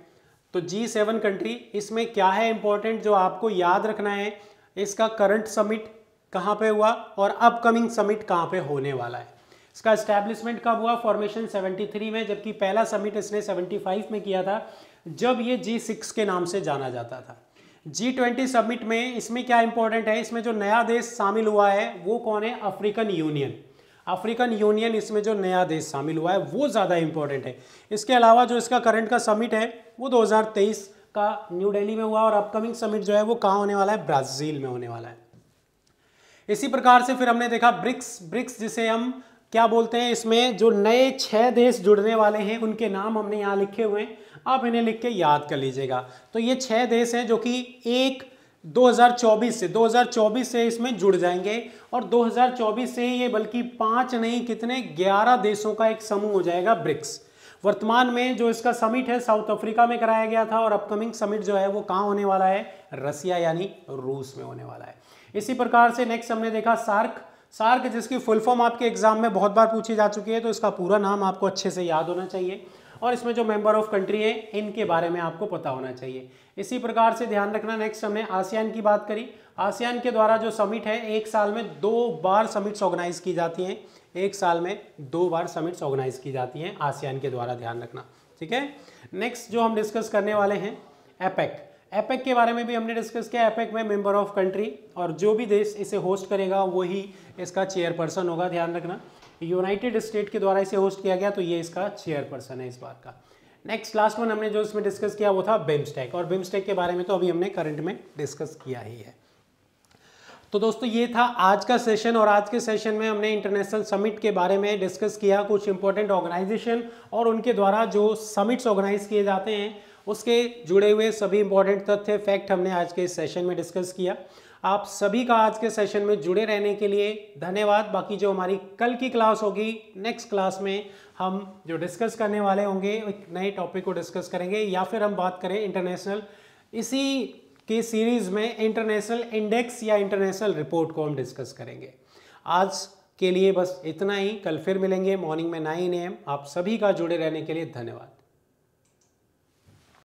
तो G7 कंट्री, इसमें क्या है इंपॉर्टेंट जो आपको याद रखना है, इसका करंट समिट कहाँ पे हुआ और अपकमिंग समिट कहाँ पे होने वाला है। इसका एस्टैब्लिशमेंट कब हुआ? फॉर्मेशन 73 में, जबकि पहला समिट इसने 75 में किया था, जब ये G6 के नाम से जाना जाता था। G20 समिट में इसमें क्या इंपॉर्टेंट है, इसमें जो नया देश शामिल हुआ है वो कौन है? African union. अफ्रीकन यूनियन इसमें जो नया देश शामिल हुआ है वो ज़्यादा इंपॉर्टेंट है। इसके अलावा जो इसका करंट का समिट है वो 2023 का न्यू दिल्ली में हुआ और अपकमिंग समिट जो है वो कहाँ होने वाला है? ब्राज़ील में होने वाला है। इसी प्रकार से फिर हमने देखा ब्रिक्स जिसे हम क्या बोलते हैं, इसमें जो नए 6 देश जुड़ने वाले हैं उनके नाम हमने यहाँ लिखे हुए हैं, आप इन्हें लिख के याद कर लीजिएगा। तो ये 6 देश हैं जो कि 2024 से इसमें जुड़ जाएंगे और 2024 से ये बल्कि 5 नहीं कितने 11 देशों का एक समूह हो जाएगा ब्रिक्स। वर्तमान में जो इसका समिट है साउथ अफ्रीका में कराया गया था और अपकमिंग समिट जो है वो कहाँ होने वाला है? रसिया यानी रूस में होने वाला है। इसी प्रकार से नेक्स्ट हमने देखा सार्क जिसकी फुल फॉर्म आपके एग्जाम में बहुत बार पूछी जा चुकी है, तो इसका पूरा नाम आपको अच्छे से याद होना चाहिए और इसमें जो मेंबर ऑफ कंट्री है इनके बारे में आपको पता होना चाहिए। इसी प्रकार से ध्यान रखना, नेक्स्ट हमने आसियान की बात करी। आसियान के द्वारा जो समिट है, एक साल में 2 बार समिट्स ऑर्गेनाइज की जाती हैं, एक साल में 2 बार समिट्स ऑर्गेनाइज की जाती हैं आसियान के द्वारा, ध्यान रखना, ठीक है। नेक्स्ट जो हम डिस्कस करने वाले हैं एपेक के बारे में भी हमने डिस्कस किया। एपेक में मेंबर ऑफ कंट्री और जो भी देश इसे होस्ट करेगा वही इसका चेयरपर्सन होगा, ध्यान रखना। यूनाइटेड स्टेट के द्वारा इसे होस्ट किया गया तो ये इसका चेयरपर्सन है इस बार का। नेक्स्ट लास्ट वन हमने जो इसमें डिस्कस किया वो था बिम्स्टेक, और बिम्स्टेक के बारे में तो अभी हमने करंट में डिस्कस किया ही है। तो दोस्तों ये था आज का सेशन और आज के सेशन में हमने इंटरनेशनल समिट के बारे में डिस्कस किया, कुछ इंपॉर्टेंट ऑर्गेनाइजेशन और उनके द्वारा जो समिट्स ऑर्गेनाइज किए जाते हैं उसके जुड़े हुए सभी इंपॉर्टेंट तथ्य फैक्ट हमने आज के इस सेशन में डिस्कस किया। आप सभी का आज के सेशन में जुड़े रहने के लिए धन्यवाद। बाकी जो हमारी कल की क्लास होगी, नेक्स्ट क्लास में हम जो डिस्कस करने वाले होंगे एक नए टॉपिक को डिस्कस करेंगे, या फिर हम बात करें इंटरनेशनल, इसी की सीरीज में इंटरनेशनल इंडेक्स या इंटरनेशनल रिपोर्ट को हम डिस्कस करेंगे। आज के लिए बस इतना ही, कल फिर मिलेंगे मॉर्निंग में 9 AM। आप सभी का जुड़े रहने के लिए धन्यवाद।